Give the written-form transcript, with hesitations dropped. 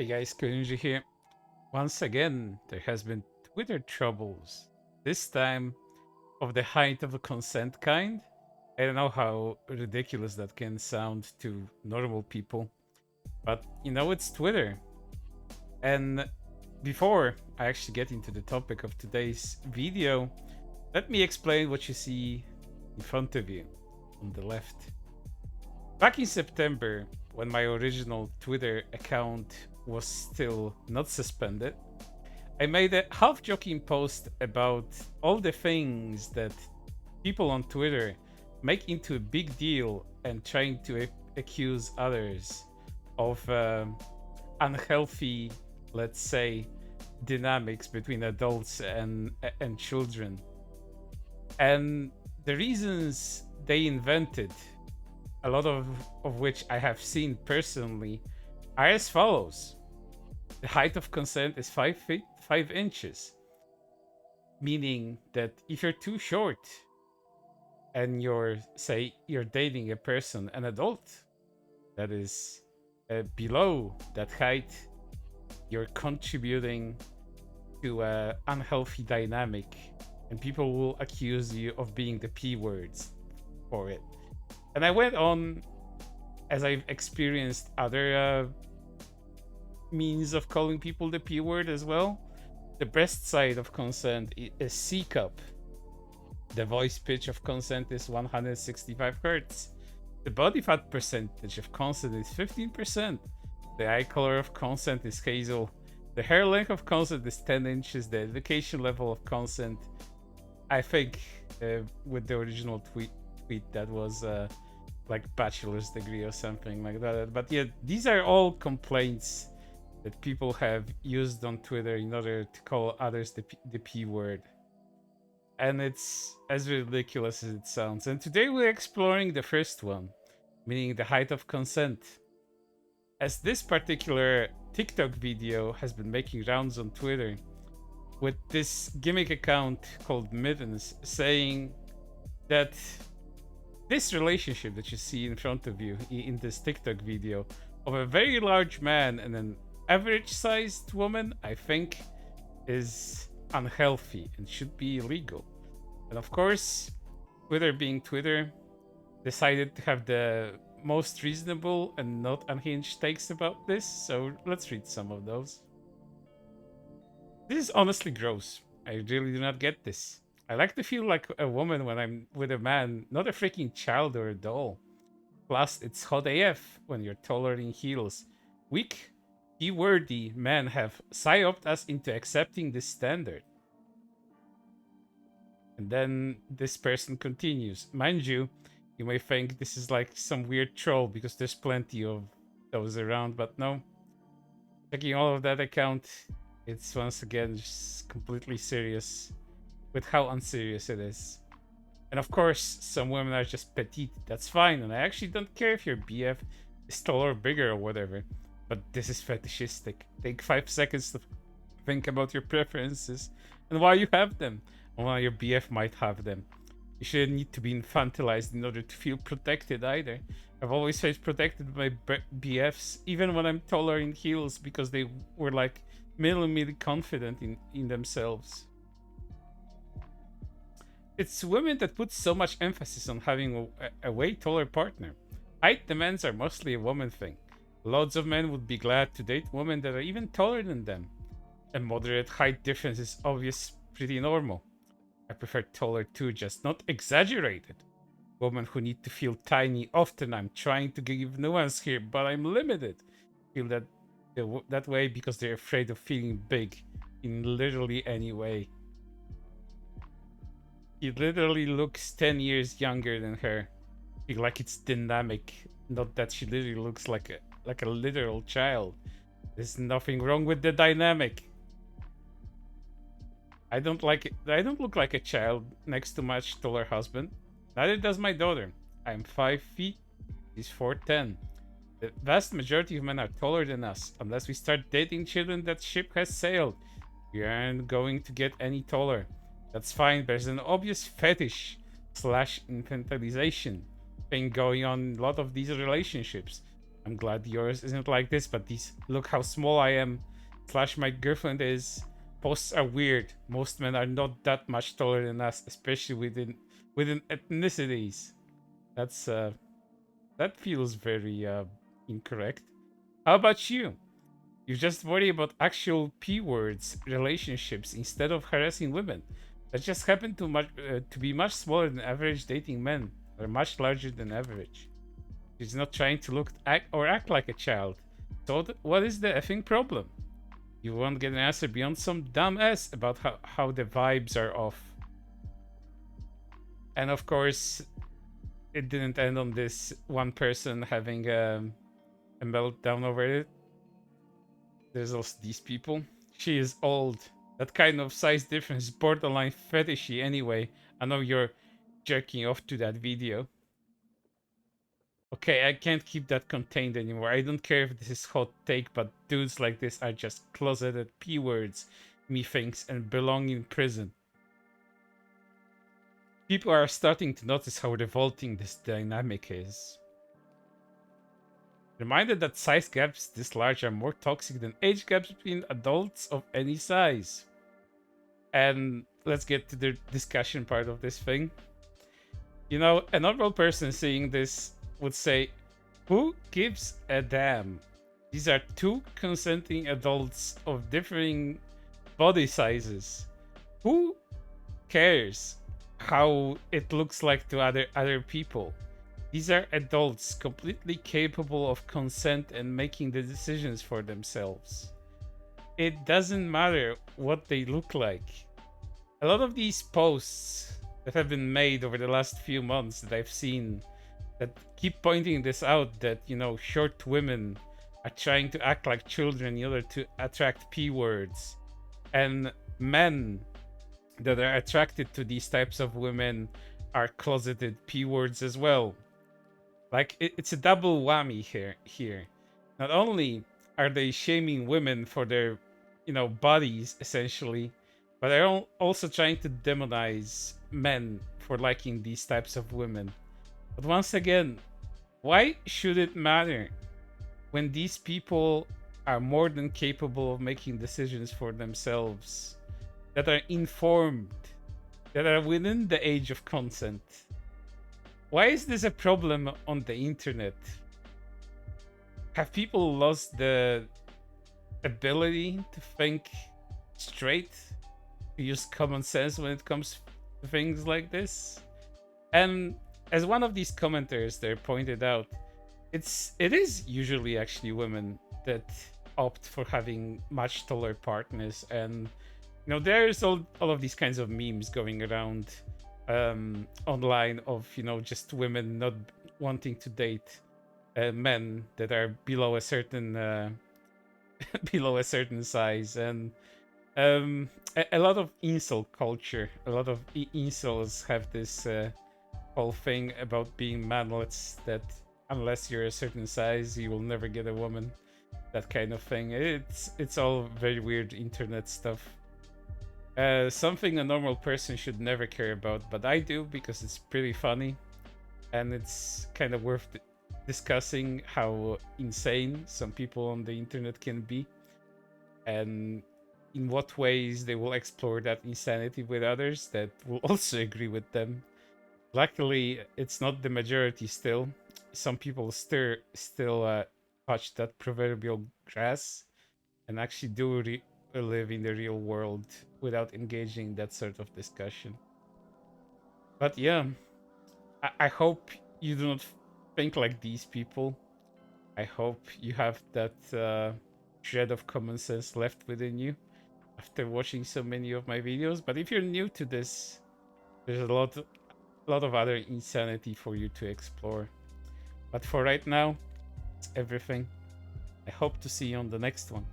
Hey guys, Cringe here. Once again, there has been Twitter troubles. This time of the height of a consent kind. I don't know how ridiculous that can sound to normal people, but it's Twitter. And before I actually get into the topic of today's video, let me explain what you see in front of you on the left. Back in September, when my original Twitter account was still not suspended, I made a half joking post about all the things that people on Twitter make into a big deal and trying to accuse others of unhealthy, let's say, dynamics between adults and children. And the reasons they invented, a lot of which I have seen personally, are as follows. The height of consent is 5 feet 5 inches, meaning that if you're too short and you're dating a person, an adult that is below that height, you're contributing to an unhealthy dynamic, and people will accuse you of being the P words for it. And I went on, as I've experienced other means of calling people the P word as well. The breast side of consent is C cup. The voice pitch of consent is 165 hertz. The body fat percentage of consent is 15%. The eye color of consent is hazel. The hair length of consent is 10 inches. The education level of consent, I think, with the original tweet that was like bachelor's degree or something like that. But yeah, these are all complaints that people have used on Twitter in order to call others the P word. And it's as ridiculous as it sounds. And today we're exploring the first one, meaning the height of consent. As this particular TikTok video has been making rounds on Twitter, with this gimmick account called Mittens saying that this relationship that you see in front of you in this TikTok video of a very large man and an average sized woman, I think, is unhealthy and should be illegal. And of course, Twitter being Twitter, decided to have the most reasonable and not unhinged takes about this. So let's read some of those. This is honestly gross. I really do not get this. I like to feel like a woman when I'm with a man, not a freaking child or a doll. Plus, it's hot AF when you're taller in heels. Weak, worthy men have psyoped us into accepting this standard. And then this person continues. Mind you, you may think this is like some weird troll because there's plenty of those around, but no. Checking all of that account, it's once again just completely serious with how unserious it is. And of course, some women are just petite. That's fine, and I actually don't care if your BF is taller or bigger or whatever. But this is fetishistic. Take 5 seconds to think about your preferences and why you have them, and why your BF might have them. You shouldn't need to be infantilized in order to feel protected either. I've always felt protected by BFs, even when I'm taller in heels, because they were like minimally confident in themselves. It's women that put so much emphasis on having a way taller partner. Height demands are mostly a woman thing. Loads of men would be glad to date women that are even taller than them. A moderate height difference is obvious, pretty normal. I prefer taller too, just not exaggerated. Women who need to feel tiny, often I'm trying to give nuance here, but I'm limited. Feel that way because they're afraid of feeling big in literally any way. He literally looks 10 years younger than her. Feel like it's dynamic, not that she literally looks like a literal child. There's nothing wrong with the dynamic. I don't look like a child next to my much taller husband. Neither does my daughter. I'm 5 feet. She's 4'10". The vast majority of men are taller than us. Unless we start dating children, that ship has sailed. We aren't going to get any taller. That's fine. There's an obvious fetish / infantilization thing going on in a lot of these relationships. I'm glad yours isn't like this, but these look how small I am, slash my girlfriend is. Posts are weird. Most men are not that much taller than us, especially within ethnicities. That's that feels very incorrect. How about you? You just worry about actual P words relationships instead of harassing women. That just happen to be much smaller than average dating men. They're much larger than average. She's not trying to act like a child. So what is the effing problem? You won't get an answer beyond some dumb ass about how the vibes are off. And of course, it didn't end on this one person having a meltdown over it. There's also these people. She is old. That kind of size difference is borderline fetishy anyway. I know you're jerking off to that video. Okay, I can't keep that contained anymore. I don't care if this is hot take, but dudes like this are just closeted p-words, methinks, and belong in prison. People are starting to notice how revolting this dynamic is. Reminded that size gaps this large are more toxic than age gaps between adults of any size. And let's get to the discussion part of this thing. You know, a normal person seeing this would say, who gives a damn? These are two consenting adults of differing body sizes. Who cares how it looks like to other people? These are adults completely capable of consent and making the decisions for themselves. It doesn't matter what they look like. A lot of these posts that have been made over the last few months that I've seen that keep pointing this out, that, you know, short women are trying to act like children in order to attract P words, and men that are attracted to these types of women are closeted P words as well. Like it's a double whammy here. Not only are they shaming women for their, you know, bodies essentially, but they're also trying to demonize men for liking these types of women. But once again, why should it matter when these people are more than capable of making decisions for themselves, that are informed, that are within the age of consent? Why is this a problem on the internet? Have people lost the ability to think straight, to use common sense when it comes to things like this? And as one of these commenters there pointed out, it is usually actually women that opt for having much taller partners. And you know, there's all of these kinds of memes going around online of, you know, just women not wanting to date men that are below a certain below a certain size. And a lot of incel culture, a lot of incels have this whole thing about being manlets, that unless you're a certain size you will never get a woman, that kind of thing. It's all very weird internet stuff. Something a normal person should never care about, but I do, because it's pretty funny, and it's kind of worth discussing how insane some people on the internet can be, and in what ways they will explore that insanity with others that will also agree with them. Luckily, it's not the majority still. Some people still touch that proverbial grass and actually do live in the real world without engaging in that sort of discussion. But yeah, I hope you do not think like these people. I hope you have that shred of common sense left within you after watching so many of my videos. But if you're new to this, there's a lot of other insanity for you to explore. But for right now, it's everything. I hope to see you on the next one.